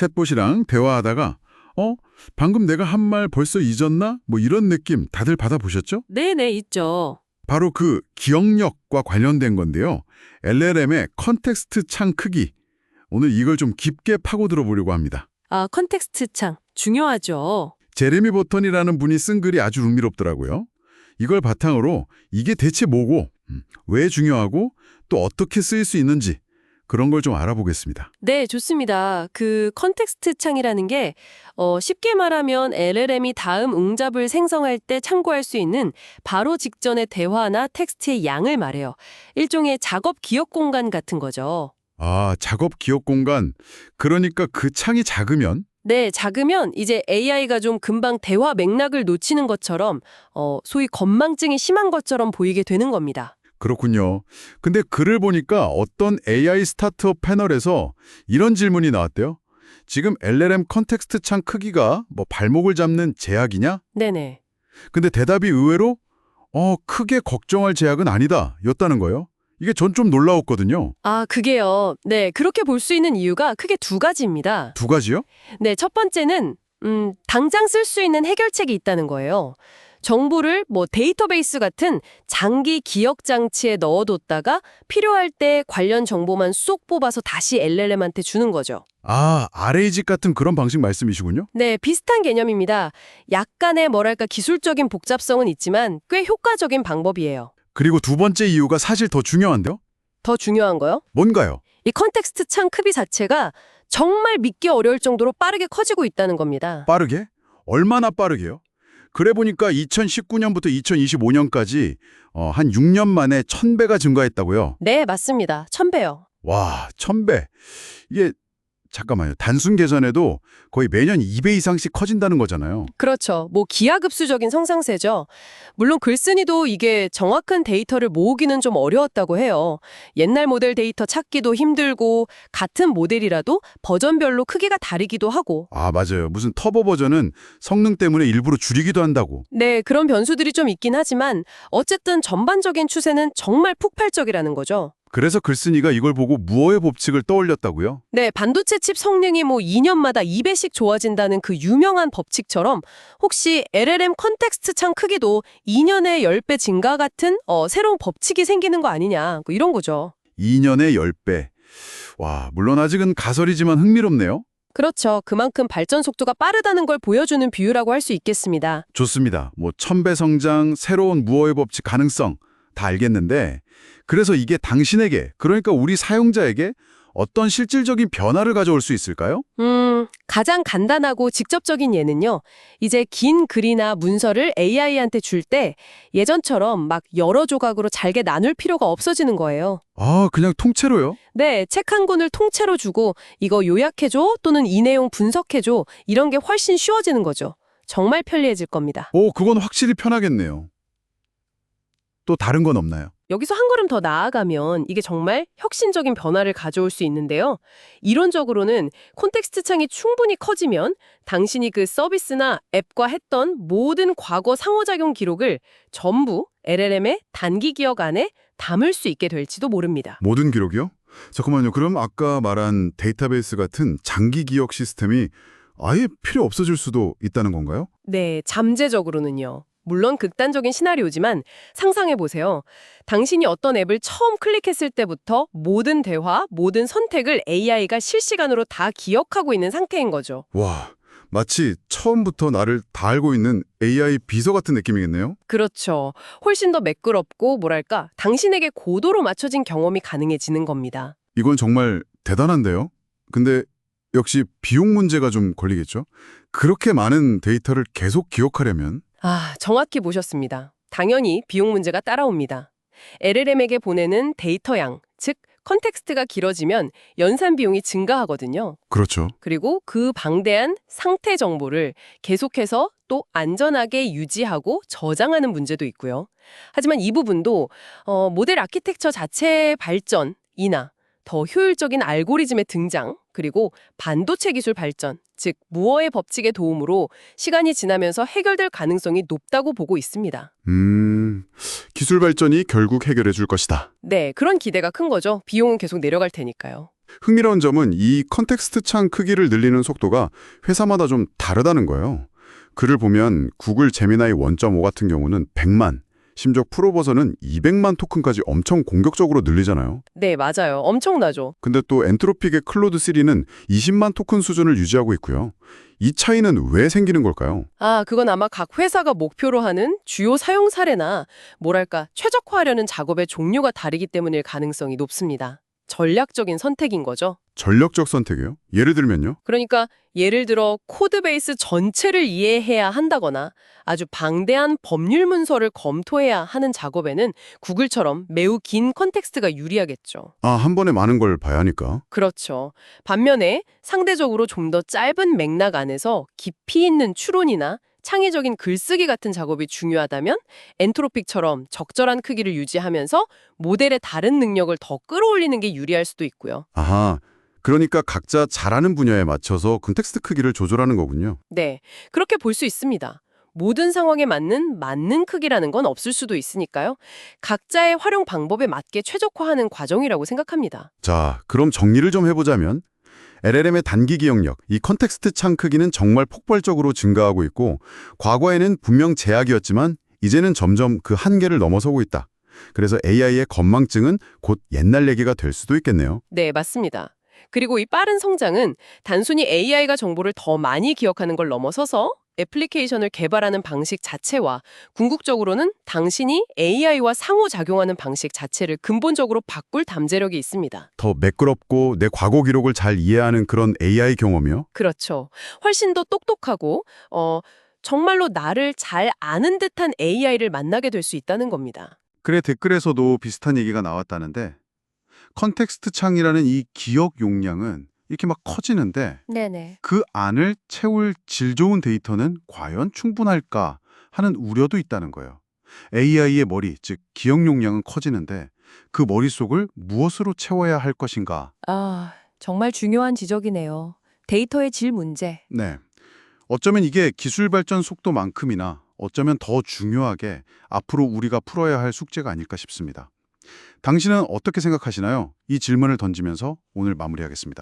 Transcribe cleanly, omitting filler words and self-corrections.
챗봇이랑 대화하다가 방금 내가 한 말 벌써 잊었나? 뭐 이런 느낌 다들 받아보셨죠? 네네, 있죠. 바로 그 기억력과 관련된 건데요. LLM의 컨텍스트 창 크기. 오늘 이걸 좀 깊게 파고들어 보려고 합니다. 아, 컨텍스트 창. 중요하죠. 제레미 버턴이라는 분이 쓴 글이 아주 흥미롭더라고요. 이걸 바탕으로 이게 대체 뭐고, 왜 중요하고 또 어떻게 쓰일 수 있는지 그런 걸 좀 알아보겠습니다. 네, 좋습니다. 그 컨텍스트 창이라는 게 쉽게 말하면 LLM이 다음 응답을 생성할 때 참고할 수 있는 바로 직전의 대화나 텍스트의 양을 말해요. 일종의 작업 기억 공간 같은 거죠. 아, 작업 기억 공간. 그러니까 그 창이 작으면 네, 작으면 이제 AI가 좀 금방 대화 맥락을 놓치는 것처럼 소위 건망증이 심한 것처럼 보이게 되는 겁니다. 그렇군요. 근데 글을 보니까 어떤 AI 스타트업 패널에서 이런 질문이 나왔대요. 지금 LLM 컨텍스트 창 크기가 뭐 발목을 잡는 제약이냐? 네네. 근데 대답이 의외로 크게 걱정할 제약은 아니다 였다는 거예요. 이게 전 좀 놀라웠거든요. 아, 그게요. 네, 그렇게 볼 수 있는 이유가 크게 두 가지입니다. 두 가지요? 네, 첫 번째는 당장 쓸 수 있는 해결책이 있다는 거예요. 정보를 뭐 데이터베이스 같은 장기 기억 장치에 넣어뒀다가 필요할 때 관련 정보만 쏙 뽑아서 다시 LLM한테 주는 거죠. 아, RAG 같은 그런 방식 말씀이시군요. 네, 비슷한 개념입니다. 약간의 뭐랄까 기술적인 복잡성은 있지만 꽤 효과적인 방법이에요. 그리고 두 번째 이유가 사실 더 중요한데요? 더 중요한 거요? 뭔가요? 이 컨텍스트 창 크기 자체가 정말 믿기 어려울 정도로 빠르게 커지고 있다는 겁니다. 빠르게? 얼마나 빠르게요? 그래 보니까 2019년부터 2025년까지 한 6년 만에 1000배가 증가했다고요? 네, 맞습니다. 1000배요. 와, 1000배. 이게 잠깐만요. 단순 계산해도 거의 매년 2배 이상씩 커진다는 거잖아요. 그렇죠. 뭐 기하급수적인 성장세죠. 물론 글쓴이도 이게 정확한 데이터를 모으기는 좀 어려웠다고 해요. 옛날 모델 데이터 찾기도 힘들고 같은 모델이라도 버전별로 크기가 다르기도 하고. 아, 맞아요. 무슨 터보 버전은 성능 때문에 일부러 줄이기도 한다고. 네, 그런 변수들이 좀 있긴 하지만 어쨌든 전반적인 추세는 정말 폭발적이라는 거죠. 그래서 글쓴이가 이걸 보고 무어의 법칙을 떠올렸다고요? 네, 반도체 칩 성능이 뭐 2년마다 2배씩 좋아진다는 그 유명한 법칙처럼 혹시 LLM 컨텍스트 창 크기도 2년에 10배 증가 같은 새로운 법칙이 생기는 거 아니냐, 뭐 이런 거죠. 2년에 10배. 와, 물론 아직은 가설이지만 흥미롭네요. 그렇죠. 그만큼 발전 속도가 빠르다는 걸 보여주는 비유라고 할 수 있겠습니다. 좋습니다. 뭐 1000배 성장, 새로운 무어의 법칙 가능성 다 알겠는데 그래서 이게 당신에게, 그러니까 우리 사용자에게 어떤 실질적인 변화를 가져올 수 있을까요? 가장 간단하고 직접적인 예는요. 이제 긴 글이나 문서를 AI한테 줄 때 예전처럼 막 여러 조각으로 잘게 나눌 필요가 없어지는 거예요. 아, 그냥 통째로요? 네, 책 한 권을 통째로 주고 이거 요약해줘 또는 이 내용 분석해줘 이런 게 훨씬 쉬워지는 거죠. 정말 편리해질 겁니다. 오, 그건 확실히 편하겠네요. 또 다른 건 없나요? 여기서 한 걸음 더 나아가면 이게 정말 혁신적인 변화를 가져올 수 있는데요. 이론적으로는 콘텍스트 창이 충분히 커지면 당신이 그 서비스나 앱과 했던 모든 과거 상호작용 기록을 전부 LLM의 단기 기억 안에 담을 수 있게 될지도 모릅니다. 모든 기록이요? 잠깐만요. 그럼 아까 말한 데이터베이스 같은 장기 기억 시스템이 아예 필요 없어질 수도 있다는 건가요? 네, 잠재적으로는요. 물론 극단적인 시나리오지만 상상해보세요. 당신이 어떤 앱을 처음 클릭했을 때부터 모든 대화, 모든 선택을 AI가 실시간으로 다 기억하고 있는 상태인 거죠. 와, 마치 처음부터 나를 다 알고 있는 AI 비서 같은 느낌이겠네요? 그렇죠. 훨씬 더 매끄럽고 뭐랄까 당신에게 고도로 맞춰진 경험이 가능해지는 겁니다. 이건 정말 대단한데요? 근데 역시 비용 문제가 좀 걸리겠죠? 그렇게 많은 데이터를 계속 기억하려면 아, 정확히 보셨습니다. 당연히 비용 문제가 따라옵니다. LLM에게 보내는 데이터 양, 즉 컨텍스트가 길어지면 연산 비용이 증가하거든요. 그렇죠. 그리고 그 방대한 상태 정보를 계속해서 또 안전하게 유지하고 저장하는 문제도 있고요. 하지만 이 부분도 모델 아키텍처 자체의 발전이나 더 효율적인 알고리즘의 등장, 그리고 반도체 기술 발전, 즉 무어의 법칙의 도움으로 시간이 지나면서 해결될 가능성이 높다고 보고 있습니다. 기술 발전이 결국 해결해 줄 것이다. 네, 그런 기대가 큰 거죠. 비용은 계속 내려갈 테니까요. 흥미로운 점은 이 컨텍스트 창 크기를 늘리는 속도가 회사마다 좀 다르다는 거예요. 글을 보면 구글 제미나이 1.5 같은 경우는 100만, 심지어 프로 버전은 200만 토큰까지 엄청 공격적으로 늘리잖아요. 네, 맞아요. 엄청나죠. 근데 또 엔트로픽의 클로드 3는 20만 토큰 수준을 유지하고 있고요. 이 차이는 왜 생기는 걸까요? 그건 아마 각 회사가 목표로 하는 주요 사용 사례나 뭐랄까 최적화하려는 작업의 종류가 다르기 때문일 가능성이 높습니다. 전략적인 선택인 거죠. 전력적 선택이요? 예를 들면요? 그러니까 예를 들어 코드베이스 전체를 이해해야 한다거나 아주 방대한 법률 문서를 검토해야 하는 작업에는 구글처럼 매우 긴 컨텍스트가 유리하겠죠. 한 번에 많은 걸 봐야 하니까. 그렇죠. 반면에 상대적으로 좀 더 짧은 맥락 안에서 깊이 있는 추론이나 창의적인 글쓰기 같은 작업이 중요하다면 엔트로픽처럼 적절한 크기를 유지하면서 모델의 다른 능력을 더 끌어올리는 게 유리할 수도 있고요. 아하, 그러니까 각자 잘하는 분야에 맞춰서 컨텍스트 크기를 조절하는 거군요. 네, 그렇게 볼 수 있습니다. 모든 상황에 맞는 크기라는 건 없을 수도 있으니까요. 각자의 활용 방법에 맞게 최적화하는 과정이라고 생각합니다. 자, 그럼 정리를 좀 해보자면 LLM의 단기 기억력, 이 컨텍스트 창 크기는 정말 폭발적으로 증가하고 있고 과거에는 분명 제약이었지만 이제는 점점 그 한계를 넘어서고 있다. 그래서 AI의 건망증은 곧 옛날 얘기가 될 수도 있겠네요. 네, 맞습니다. 그리고 이 빠른 성장은 단순히 AI가 정보를 더 많이 기억하는 걸 넘어서서 애플리케이션을 개발하는 방식 자체와 궁극적으로는 당신이 AI와 상호작용하는 방식 자체를 근본적으로 바꿀 잠재력이 있습니다. 더 매끄럽고 내 과거 기록을 잘 이해하는 그런 AI 경험이요? 그렇죠. 훨씬 더 똑똑하고 정말로 나를 잘 아는 듯한 AI를 만나게 될 수 있다는 겁니다. 그래, 댓글에서도 비슷한 얘기가 나왔다는데 컨텍스트 창이라는 이 기억 용량은 이렇게 막 커지는데 네네. 그 안을 채울 질 좋은 데이터는 과연 충분할까 하는 우려도 있다는 거예요. AI의 머리, 즉 기억 용량은 커지는데 그 머릿속을 무엇으로 채워야 할 것인가? 정말 중요한 지적이네요. 데이터의 질 문제. 네. 어쩌면 이게 기술 발전 속도만큼이나 어쩌면 더 중요하게 앞으로 우리가 풀어야 할 숙제가 아닐까 싶습니다. 당신은 어떻게 생각하시나요? 이 질문을 던지면서 오늘 마무리하겠습니다.